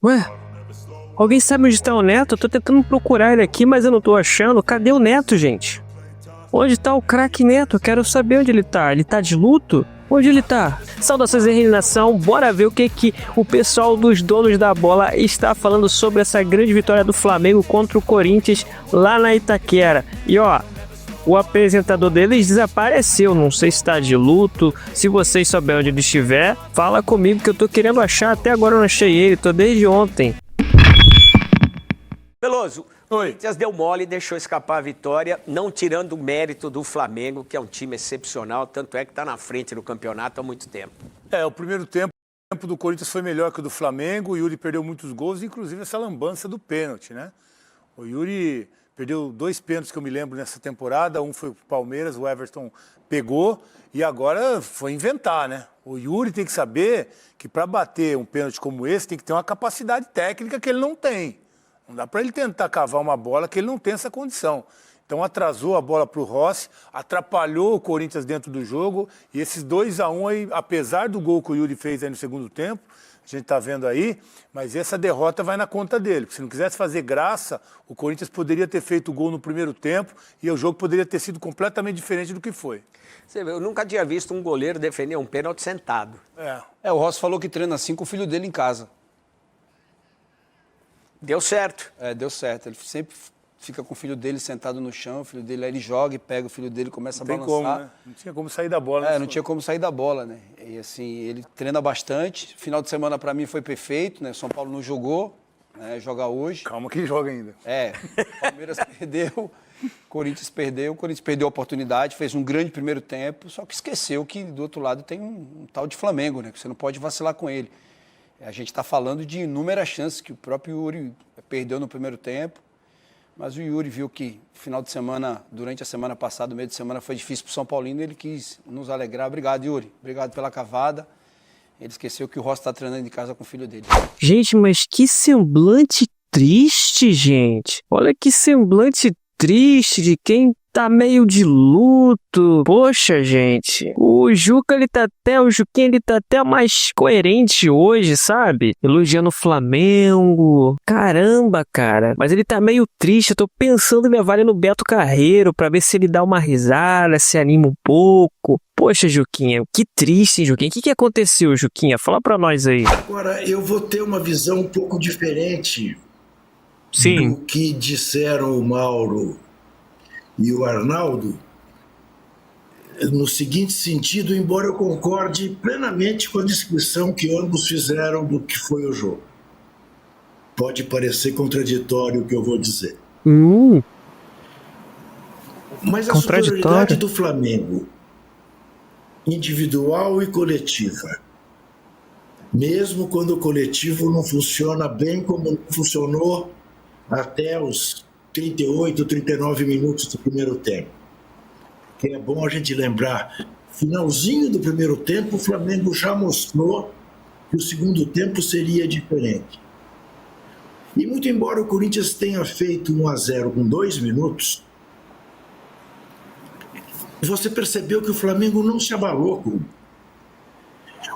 Ué, alguém sabe onde tá o Neto? Eu tô tentando procurar ele aqui, mas eu não tô achando. Cadê o Neto, gente? Onde tá o craque Neto? Eu quero saber onde ele tá. Ele tá de luto? Onde ele tá? Saudações e nação, bora ver o que o pessoal dos donos da bola está falando sobre essa grande vitória do Flamengo contra o Corinthians lá na Itaquera. E ó, o apresentador deles desapareceu, não sei se está de luto. Se vocês souberem onde ele estiver, fala comigo que eu tô querendo achar. Até agora eu não achei ele, tô desde ontem. Veloso, o Oi. Corinthians deu mole e deixou escapar a vitória, não tirando o mérito do Flamengo, que é um time excepcional, tanto é que está na frente do campeonato há muito tempo. O primeiro tempo do Corinthians foi melhor que o do Flamengo, o Yuri perdeu muitos gols, inclusive essa lambança do pênalti, né? O Yuri perdeu 2 pênaltis que eu me lembro nessa temporada, um foi pro Palmeiras, o Everton pegou e agora foi inventar, né? O Yuri tem que saber que para bater um pênalti como esse tem que ter uma capacidade técnica que ele não tem. Não dá para ele tentar cavar uma bola que ele não tem essa condição. Então atrasou a bola para o Rossi, atrapalhou o Corinthians dentro do jogo e esses 2-1 aí, apesar do gol que o Yuri fez aí no segundo tempo, a gente está vendo aí, mas essa derrota vai na conta dele. Porque se não quisesse fazer graça, o Corinthians poderia ter feito o gol no primeiro tempo e o jogo poderia ter sido completamente diferente do que foi. Você vê, eu nunca tinha visto um goleiro defender um pênalti sentado. O Rossi falou que treina assim com o filho dele em casa. Deu certo. Deu certo. Ele sempre fica com o filho dele sentado no chão, o filho dele aí ele joga e pega o filho dele, começa a balançar. Não tem como, né? Não tinha como sair da bola. Não tinha como sair da bola, né? E assim, ele treina bastante. Final de semana para mim foi perfeito, né? São Paulo não jogou, né? Joga hoje. Calma que joga ainda. Palmeiras perdeu, Corinthians perdeu a oportunidade, fez um grande primeiro tempo, só que esqueceu que do outro lado tem um tal de Flamengo, né? Que você não pode vacilar com ele. A gente está falando de inúmeras chances que o próprio Yuri perdeu no primeiro tempo, mas o Yuri viu que final de semana, durante a semana passada, o meio de semana foi difícil para o São Paulino e ele quis nos alegrar. Obrigado, Yuri. Obrigado pela cavada. Ele esqueceu que o Rossi está treinando em casa com o filho dele. Gente, mas que semblante triste, gente. Olha que semblante triste de quem tá meio de luto. Poxa, gente. O Juquinha, ele tá até mais coerente hoje, sabe? Elogiando o Flamengo. Caramba, cara. Mas ele tá meio triste. Eu tô pensando em levar ele no Beto Carreiro pra ver se ele dá uma risada, se anima um pouco. Poxa, Juquinha, que triste, hein, Juquinha? O que aconteceu, Juquinha? Fala pra nós aí. Agora, eu vou ter uma visão um pouco diferente do que disseram o Mauro e o Arnaldo, no seguinte sentido, embora eu concorde plenamente com a descrição que ambos fizeram do que foi o jogo. Pode parecer contraditório o que eu vou dizer. Mas a superioridade do Flamengo, individual e coletiva, mesmo quando o coletivo não funciona bem como funcionou até os 38, 39 minutos do primeiro tempo. Que é bom a gente lembrar, finalzinho do primeiro tempo, o Flamengo já mostrou que o segundo tempo seria diferente. E muito embora o Corinthians tenha feito 1-0 com 2 minutos, você percebeu que o Flamengo não se abalou.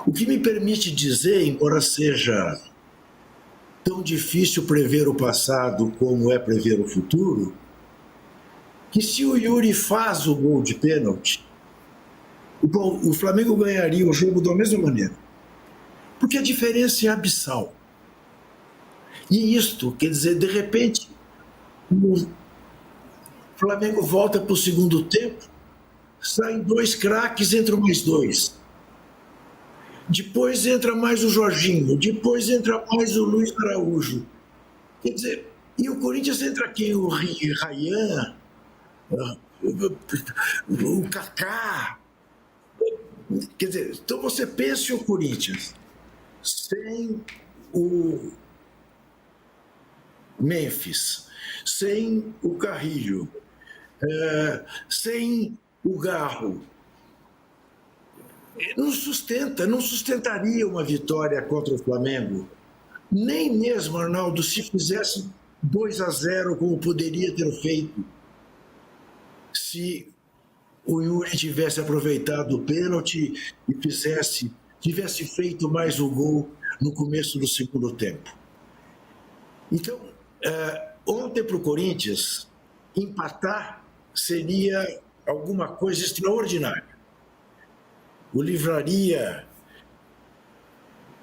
O que me permite dizer, embora seja tão difícil prever o passado como é prever o futuro, que se o Yuri faz o gol de pênalti, o Flamengo ganharia o jogo da mesma maneira. Porque a diferença é abissal. E isto, quer dizer, de repente, o Flamengo volta para o segundo tempo, saem 2 craques, entram mais 2. Depois entra mais o Jorginho, depois entra mais o Luiz Araújo. Quer dizer, e o Corinthians entra quem? O Ryan, o Kaká. Quer dizer, então você pensa o Corinthians sem o Memphis, sem o Carrillo, sem o Garro. Não sustentaria uma vitória contra o Flamengo. Nem mesmo, Arnaldo, se fizesse 2-0, como poderia ter feito, se o Yuri tivesse aproveitado o pênalti e tivesse feito mais um gol no começo do segundo tempo. Então, ontem para o Corinthians, empatar seria alguma coisa extraordinária. O livraria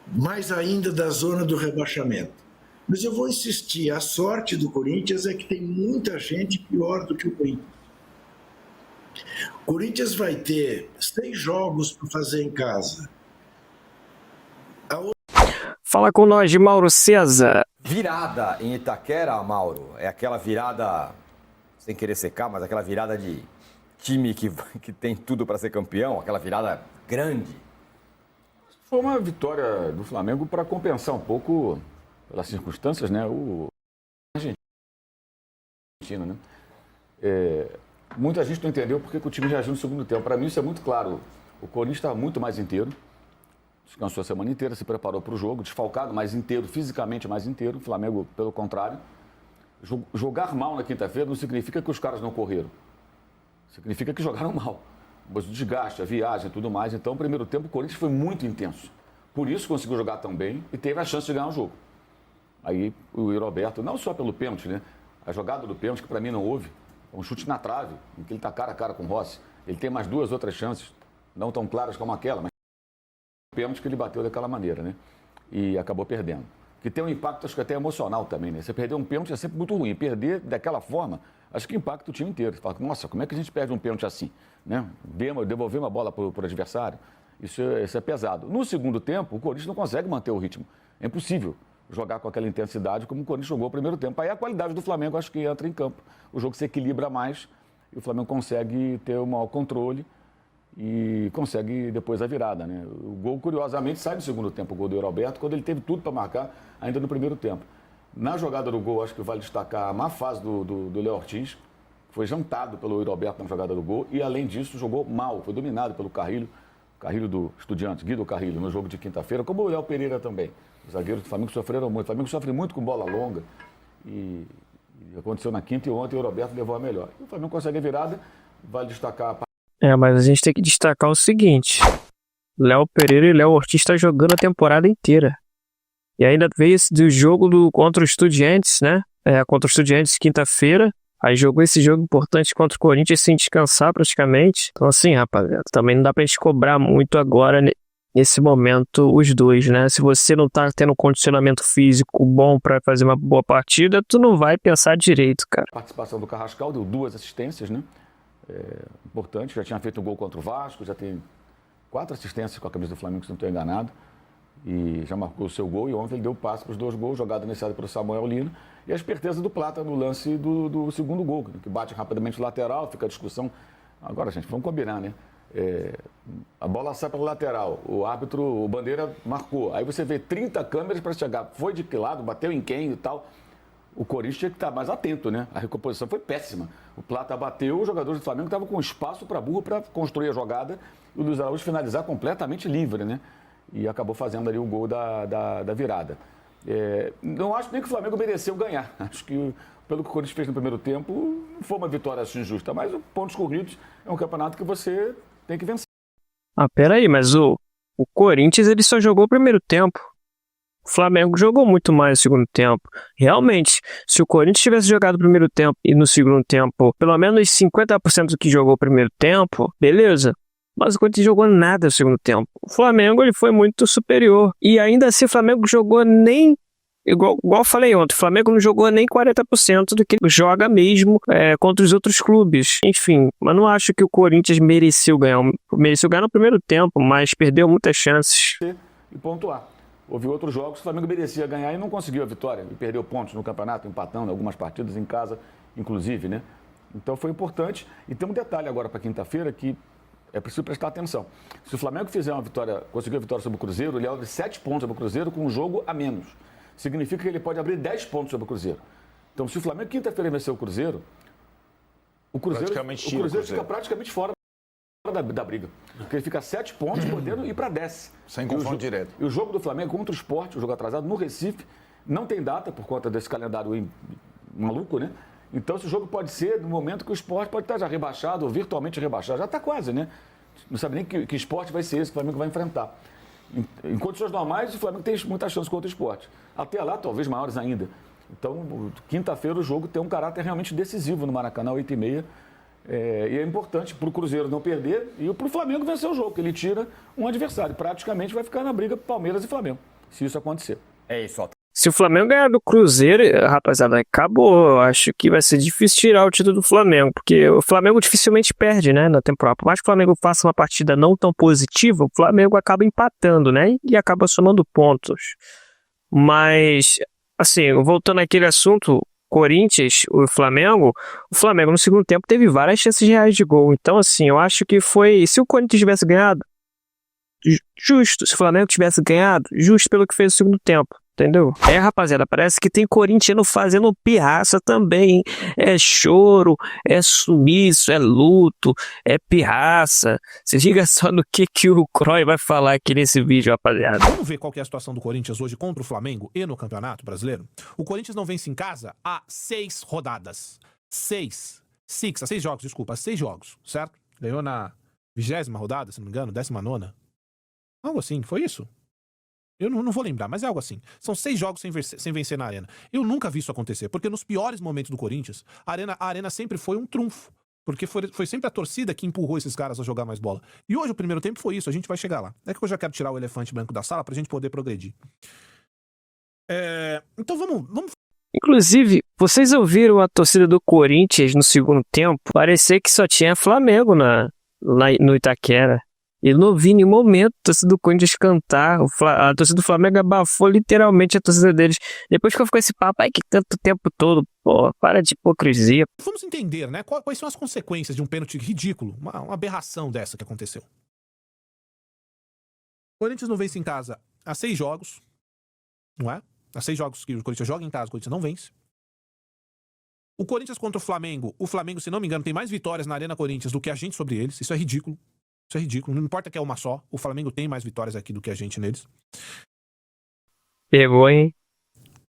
mais ainda da zona do rebaixamento. Mas eu vou insistir, a sorte do Corinthians é que tem muita gente pior do que o Corinthians. O Corinthians vai ter 6 jogos para fazer em casa. Fala com nós, de Mauro César. Virada em Itaquera, Mauro, é aquela virada, sem querer secar, mas aquela virada de time que tem tudo para ser campeão, aquela virada grande. Foi uma vitória do Flamengo para compensar um pouco, pelas circunstâncias, né? O argentino, né? Muita gente não entendeu porque que o time reagiu no segundo tempo. Para mim isso é muito claro. O Corinthians estava muito mais inteiro, descansou a semana inteira, se preparou para o jogo, desfalcado mais inteiro, fisicamente mais inteiro. O Flamengo, pelo contrário. Jogar mal na quinta-feira não significa que os caras não correram. Significa que jogaram mal. Mas o desgaste, a viagem e tudo mais. Então, o primeiro tempo, o Corinthians foi muito intenso. Por isso conseguiu jogar tão bem e teve a chance de ganhar o jogo. Aí o Roberto, não só pelo pênalti, né? A jogada do pênalti, que para mim não houve, um chute na trave, em que ele está cara a cara com o Rossi. Ele tem mais 2 outras chances, não tão claras como aquela, mas o pênalti que ele bateu daquela maneira, né? E acabou perdendo. Que tem um impacto, acho que até emocional também, né? Você perder um pênalti é sempre muito ruim. Perder daquela forma, acho que impacta o time inteiro. Você fala, nossa, como é que a gente perde um pênalti assim? Né? Devolver uma bola para o adversário, isso é pesado. No segundo tempo, o Corinthians não consegue manter o ritmo. É impossível jogar com aquela intensidade como o Corinthians jogou no primeiro tempo. Aí a qualidade do Flamengo, acho que entra em campo. O jogo se equilibra mais e o Flamengo consegue ter um maior controle e consegue depois a virada, né? O gol, curiosamente, sai no segundo tempo, o gol do Roberto, quando ele teve tudo para marcar ainda no primeiro tempo. Na jogada do gol, acho que vale destacar a má fase do Léo Ortiz, que foi jantado pelo Roberto na jogada do gol e, além disso, jogou mal, foi dominado pelo Carrilho do Estudiantes, Guido Carrilho, no jogo de quinta-feira, como o Léo Pereira também. Os zagueiros do Flamengo sofreram muito. O Flamengo sofre muito com bola longa e aconteceu na quinta e ontem o Roberto levou a melhor. E o Flamengo consegue a virada, vale destacar a Mas a gente tem que destacar o seguinte. Léo Pereira e Léo Ortiz estão jogando a temporada inteira. E ainda veio esse do jogo contra o Estudiantes, né? Contra o Estudiantes quinta-feira. Aí jogou esse jogo importante contra o Corinthians sem descansar praticamente. Então assim, rapaziada, também não dá pra gente cobrar muito agora nesse momento os dois, né? Se você não tá tendo um condicionamento físico bom pra fazer uma boa partida, tu não vai pensar direito, cara. participação do Carrascal, deu 2 assistências, né? Importante, já tinha feito um gol contra o Vasco, já tem 4 assistências com a camisa do Flamengo, se não estou enganado, e já marcou o seu gol, e ontem ele deu o passe para os 2 gols, jogada iniciada pelo Samuel Lino, e a esperteza do Plata no lance do segundo gol, que bate rapidamente no lateral, fica a discussão. Agora, gente, vamos combinar, né? A bola sai para o lateral, o árbitro, o Bandeira marcou, aí você vê 30 câmeras para chegar, foi de que lado, bateu em quem e tal. O Corinthians tinha que estar mais atento, né? A recomposição foi péssima. O Plata bateu, os jogadores do Flamengo estavam com espaço para burro para construir a jogada e o Luiz Araújo finalizar completamente livre, né? E acabou fazendo ali o gol da virada. Não acho nem que o Flamengo mereceu ganhar. Acho que, pelo que o Corinthians fez no primeiro tempo, não foi uma vitória assim justa. Mas pontos corridos é um campeonato que você tem que vencer. Peraí, mas o Corinthians ele só jogou o primeiro tempo. O Flamengo jogou muito mais no segundo tempo. Realmente, se o Corinthians tivesse jogado o primeiro tempo e no segundo tempo, pelo menos 50% do que jogou o primeiro tempo, beleza. Mas o Corinthians jogou nada no segundo tempo. O Flamengo ele foi muito superior. E ainda assim o Flamengo jogou nem... Igual eu falei ontem, o Flamengo não jogou nem 40% do que joga mesmo contra os outros clubes. Enfim, mas não acho que o Corinthians mereceu ganhar. Mereceu ganhar no primeiro tempo, mas perdeu muitas chances. E pontuar. Houve outros jogos que o Flamengo merecia ganhar e não conseguiu a vitória. E perdeu pontos no campeonato, empatando algumas partidas em casa, inclusive, né? Então foi importante. E tem um detalhe agora para quinta-feira que é preciso prestar atenção. Se o Flamengo fizer uma vitória, conseguir a vitória sobre o Cruzeiro, ele abre 7 pontos sobre o Cruzeiro com um jogo a menos. Significa que ele pode abrir 10 pontos sobre o Cruzeiro. Então, se o Flamengo quinta-feira vencer o Cruzeiro fica praticamente fora da briga. Porque ele fica 7 pontos, podendo ir para 10. Sem confronto direto. E o jogo do Flamengo contra o Sport, o jogo atrasado, no Recife, não tem data por conta desse calendário maluco, né? Então, esse jogo pode ser no momento que o Sport pode estar já rebaixado ou virtualmente rebaixado. Já está quase, né? Não sabe nem que esporte vai ser esse que o Flamengo vai enfrentar. Em condições normais, o Flamengo tem muitas chances contra o Sport. Até lá, talvez maiores ainda. Então, quinta-feira o jogo tem um caráter realmente decisivo no Maracanã, 8h30. E é importante para o Cruzeiro não perder e para o Flamengo vencer o jogo, que ele tira um adversário. Praticamente vai ficar na briga Palmeiras e Flamengo, se isso acontecer. É isso, ó. Se o Flamengo ganhar do Cruzeiro, rapaziada, acabou. Eu acho que vai ser difícil tirar o título do Flamengo, porque o Flamengo dificilmente perde, né, na temporada. Por mais que o Flamengo faça uma partida não tão positiva, o Flamengo acaba empatando, né, e acaba somando pontos. Mas, assim, voltando àquele assunto, Corinthians, o Flamengo no segundo tempo teve várias chances reais de gol. Então, assim, eu acho que foi... Se o Corinthians tivesse ganhado, justo. Se o Flamengo tivesse ganhado, justo pelo que fez no segundo tempo. Entendeu? Rapaziada, parece que tem corintiano fazendo pirraça também, hein? É choro, é sumiço, é luto, é pirraça. Se liga só no que o Croy vai falar aqui nesse vídeo, rapaziada. Vamos ver qual que é a situação do Corinthians hoje contra o Flamengo e no Campeonato Brasileiro? O Corinthians não vence em casa há 6 rodadas. 6 jogos, desculpa, 6 jogos, certo? Ganhou na 20ª rodada, se não me engano, 19ª. Algo assim, foi isso? Eu não vou lembrar, mas é algo assim. São 6 jogos sem vencer na Arena. Eu nunca vi isso acontecer, porque nos piores momentos do Corinthians, a Arena sempre foi um trunfo. Porque foi sempre a torcida que empurrou esses caras a jogar mais bola. E hoje o primeiro tempo foi isso, a gente vai chegar lá. É que eu já quero tirar o elefante branco da sala pra gente poder progredir. Então vamos... Inclusive, vocês ouviram a torcida do Corinthians no segundo tempo? Parecia que só tinha Flamengo lá no Itaquera. E não vi em nenhum momento a torcida do Corinthians cantar. A torcida do Flamengo abafou literalmente a torcida deles. Depois que ficou esse papo, ai, que tanto tempo todo. Pô, para de hipocrisia. Vamos entender, né? Quais são as consequências de um pênalti ridículo, uma aberração dessa que aconteceu. O Corinthians não vence em casa há 6 jogos, não é? Há 6 jogos que o Corinthians joga em casa, o Corinthians não vence. O Corinthians contra o Flamengo, se não me engano, tem mais vitórias na Arena Corinthians do que a gente sobre eles. Isso é ridículo. Isso é ridículo. Não importa que é uma só. O Flamengo tem mais vitórias aqui do que a gente neles. Pegou, hein?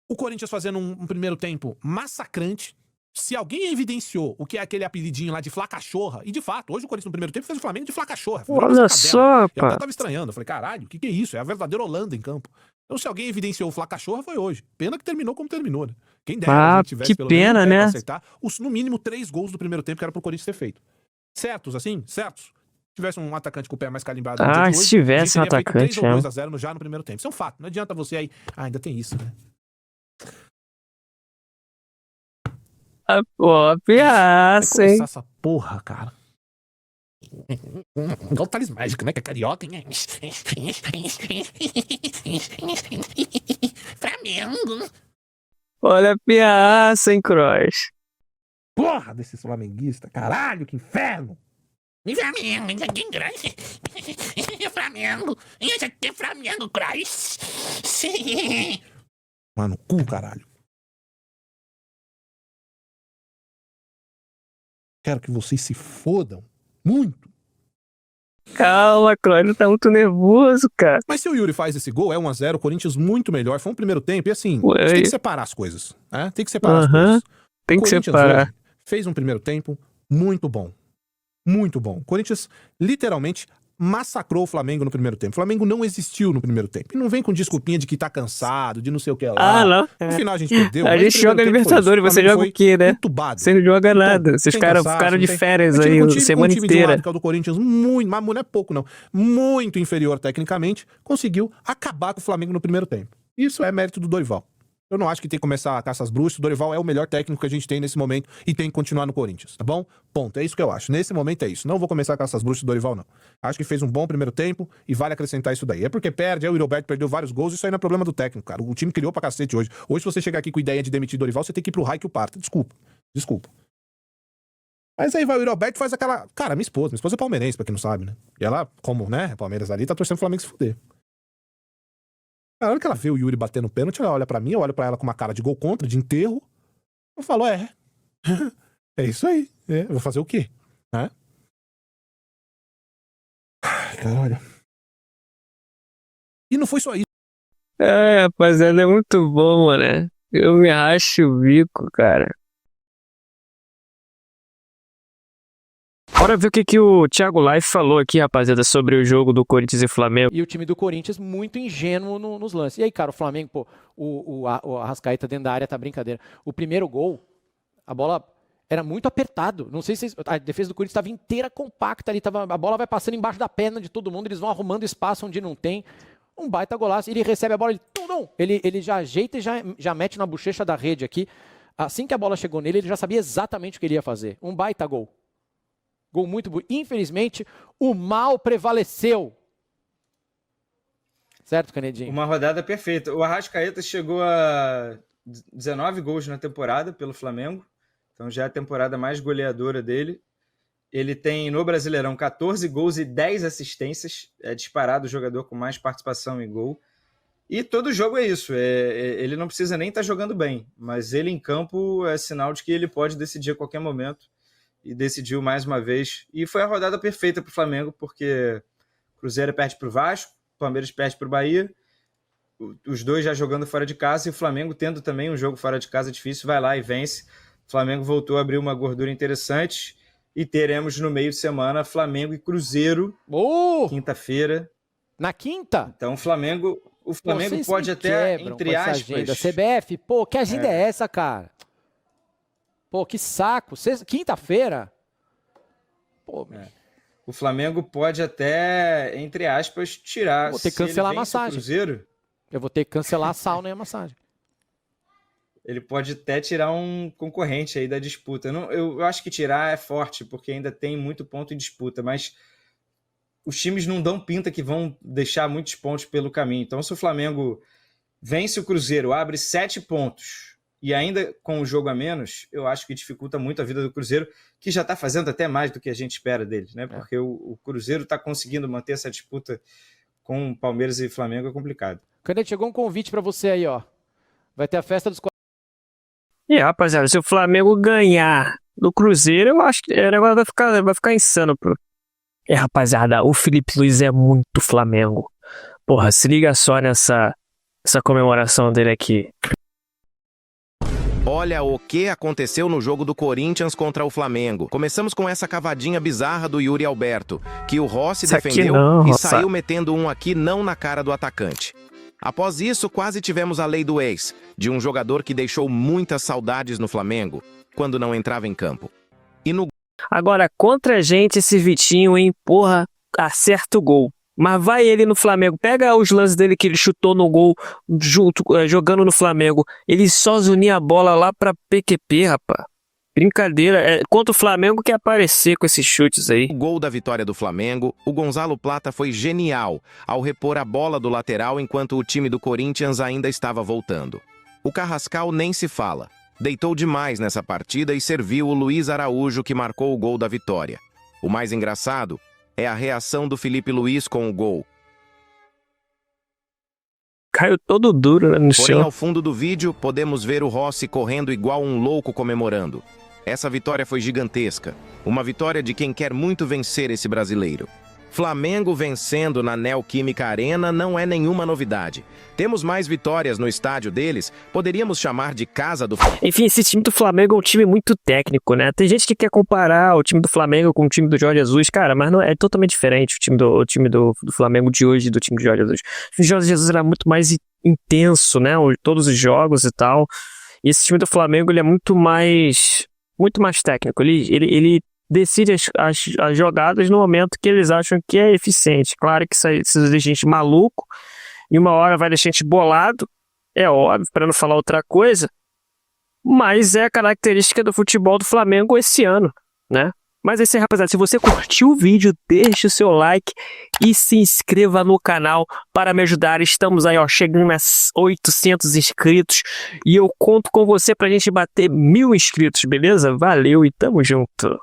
O Corinthians fazendo um primeiro tempo massacrante. Se alguém evidenciou o que é aquele apelidinho lá de Flacachorra, e de fato, hoje o Corinthians no primeiro tempo fez o Flamengo de Flacachorra. Olha só, pá. Eu até tava estranhando. Eu falei, caralho, o que é isso? É a verdadeira Holanda em campo. Então, se alguém evidenciou o Flacachorra, foi hoje. Pena que terminou como terminou, né? Quem dera a gente tivesse que pelo pena, menos né? acertar no mínimo 3 gols do primeiro tempo que era pro Corinthians ter feito. Certos, assim? Certos. Se tivesse um atacante com o pé mais calibrado no dia de hoje, se tivesse um a gente teria feito atacante, 3 ou 2-0 já no primeiro tempo. Isso é um fato. Não adianta você aí... ainda tem isso, né? Pô, piaça, hein? Começar essa porra, cara. Igual o Thales Mágico, né? Que é carioca, né? Flamengo. Olha a piaça, hein, Cross? Porra desses flamenguistas. Caralho, que inferno. Flamengo, quem Cross? Flamengo. Isso aqui é Flamengo, Cross. Sim. Mano, cu, caralho. Quero que vocês se fodam. Muito. Calma, Cross, ele tá muito nervoso, cara. Mas se o Yuri faz esse gol, é 1-0, o Corinthians muito melhor. Foi um primeiro tempo e assim, Ué. a gente tem que separar as coisas. Né? Tem que separar as coisas. Tem O que Corinthians separar. hoje fez um primeiro tempo muito bom. Muito bom. O Corinthians literalmente massacrou o Flamengo no primeiro tempo. O Flamengo não existiu no primeiro tempo. E não vem com desculpinha de que tá cansado, de não sei o que lá. Não. No final a gente perdeu. A mas gente no joga primeiro tempo foi Libertadores, isso. você Flamengo joga foi o quê, né? entubado. Você não joga nada. Então, Vocês tem ficaram cansaço, de não tem- férias Eu tive aí, um time- semana um time de um inteira. lado, que é o do Corinthians, muito, mas não é pouco não, muito inferior tecnicamente, conseguiu acabar com o Flamengo no primeiro tempo. Isso é mérito do Dorival. Eu não acho que tem que começar a caça às bruxas. O Dorival é o melhor técnico que a gente tem nesse momento e tem que continuar no Corinthians, tá bom? Ponto. É isso que eu acho. Nesse momento é isso. Não vou começar a caça às bruxas do Dorival, não. Acho que fez um bom primeiro tempo e vale acrescentar isso daí. É porque perde, o Roberto perdeu vários gols, isso aí não é problema do técnico, cara. O time criou pra cacete hoje. Hoje, se você chegar aqui com ideia de demitir Dorival, você tem que ir pro raio que o parta. Desculpa. Mas aí vai o Roberto e faz aquela... Cara, minha esposa é palmeirense, pra quem não sabe, né? E ela, como, né, Palmeiras ali, tá torcendo o Flamengo se fuder. Na hora que ela vê o Yuri batendo pênalti, ela olha pra mim, eu olho pra ela com uma cara de gol contra, de enterro. Eu falo, é isso aí. Eu vou fazer o quê? Né? Ai, cara, olha. E não foi só isso. Rapaziada, é muito bom, mano. Eu me racho o bico, cara. Bora ver o que o Thiago Life falou aqui, rapaziada, sobre o jogo do Corinthians e Flamengo. E o time do Corinthians muito ingênuo nos lances. E aí, cara, o Flamengo, pô, o Arrascaeta dentro da área tá brincadeira. O primeiro gol, a bola era muito apertado. Não sei se a defesa do Corinthians estava inteira compacta ali, a bola vai passando embaixo da perna de todo mundo, eles vão arrumando espaço onde não tem. Um baita golaço, ele recebe a bola, ele já ajeita e já mete na bochecha da rede aqui. Assim que a bola chegou nele, ele já sabia exatamente o que ele ia fazer. Um baita gol. Gol muito bonito. Infelizmente, o mal prevaleceu. Certo, Canedinho? Uma rodada perfeita. O Arrascaeta chegou a 19 gols na temporada pelo Flamengo. Então já é a temporada mais goleadora dele. Ele tem no Brasileirão 14 gols e 10 assistências. É disparado o jogador com mais participação em gol. E todo jogo é isso. Ele não precisa nem estar jogando bem. Mas ele em campo é sinal de que ele pode decidir a qualquer momento. E decidiu mais uma vez. E foi a rodada perfeita para o Flamengo, porque o Cruzeiro perde para o Vasco, o Palmeiras perde para o Bahia, os dois já jogando fora de casa, e o Flamengo tendo também um jogo fora de casa difícil, vai lá e vence. O Flamengo voltou a abrir uma gordura interessante, e teremos no meio de semana Flamengo e Cruzeiro, quinta-feira. Na quinta? Então o Flamengo pode até, entre aspas... CBF, pô, que agenda é essa, cara? Pô, que saco. Quinta-feira? Pô, O Flamengo pode até, entre aspas, tirar. Vou ter que cancelar a massagem. Cruzeiro, eu vou ter que cancelar a sauna e a massagem. Ele pode até tirar um concorrente aí da disputa. Eu acho que tirar é forte, porque ainda tem muito ponto em disputa, mas os times não dão pinta que vão deixar muitos pontos pelo caminho. Então, se o Flamengo vence o Cruzeiro, abre 7 pontos, e ainda com o jogo a menos, eu acho que dificulta muito a vida do Cruzeiro, que já está fazendo até mais do que a gente espera dele, né? Porque o Cruzeiro está conseguindo manter essa disputa com Palmeiras e Flamengo, é complicado. Canete, chegou um convite para você aí, ó. Vai ter a festa dos... E rapaziada, se o Flamengo ganhar do Cruzeiro, eu acho que o negócio vai ficar insano, pô. Rapaziada, o Felipe Luiz é muito Flamengo. Porra, se liga só nessa comemoração dele aqui. Olha o que aconteceu no jogo do Corinthians contra o Flamengo. Começamos com essa cavadinha bizarra do Yuri Alberto, que o Rossi defendeu e saiu metendo um aqui não na cara do atacante. Após isso, quase tivemos a lei do ex, de um jogador que deixou muitas saudades no Flamengo, quando não entrava em campo. E no... Agora, contra a gente, esse Vitinho, hein, porra, acerta o gol. Mas vai ele no Flamengo, pega os lances dele que ele chutou no gol, jogando no Flamengo. Ele só zunia a bola lá pra PQP, rapaz. Brincadeira, contra o Flamengo que aparecer com esses chutes aí. O gol da vitória do Flamengo, o Gonzalo Plata foi genial ao repor a bola do lateral enquanto o time do Corinthians ainda estava voltando. O Carrascal nem se fala. Deitou demais nessa partida e serviu o Luiz Araújo que marcou o gol da vitória. O mais engraçado é a reação do Felipe Luiz com o gol. Caiu todo duro, né, no chão. Porém, ao fundo do vídeo, podemos ver o Rossi correndo igual um louco comemorando. Essa vitória foi gigantesca. Uma vitória de quem quer muito vencer esse brasileiro. Flamengo vencendo na Neoquímica Arena não é nenhuma novidade. Temos mais vitórias no estádio deles, poderíamos chamar de casa do... Enfim, esse time do Flamengo é um time muito técnico, né? Tem gente que quer comparar o time do Flamengo com o time do Jorge Jesus, cara, mas não é totalmente diferente o time do Flamengo de hoje do time do Jorge Jesus. O Jorge Jesus era muito mais intenso, né? Todos os jogos e tal. E esse time do Flamengo, ele é muito mais técnico. Ele decide as jogadas no momento que eles acham que é eficiente. Claro que isso deixa a gente maluco, e uma hora vai deixar a gente bolado, é óbvio, para não falar outra coisa, mas é a característica do futebol do Flamengo esse ano, né? Mas é isso aí, rapaziada. Se você curtiu o vídeo, deixe o seu like e se inscreva no canal para me ajudar. Estamos aí, ó, chegando a 800 inscritos e eu conto com você pra gente bater 1000 inscritos, beleza? Valeu e tamo junto.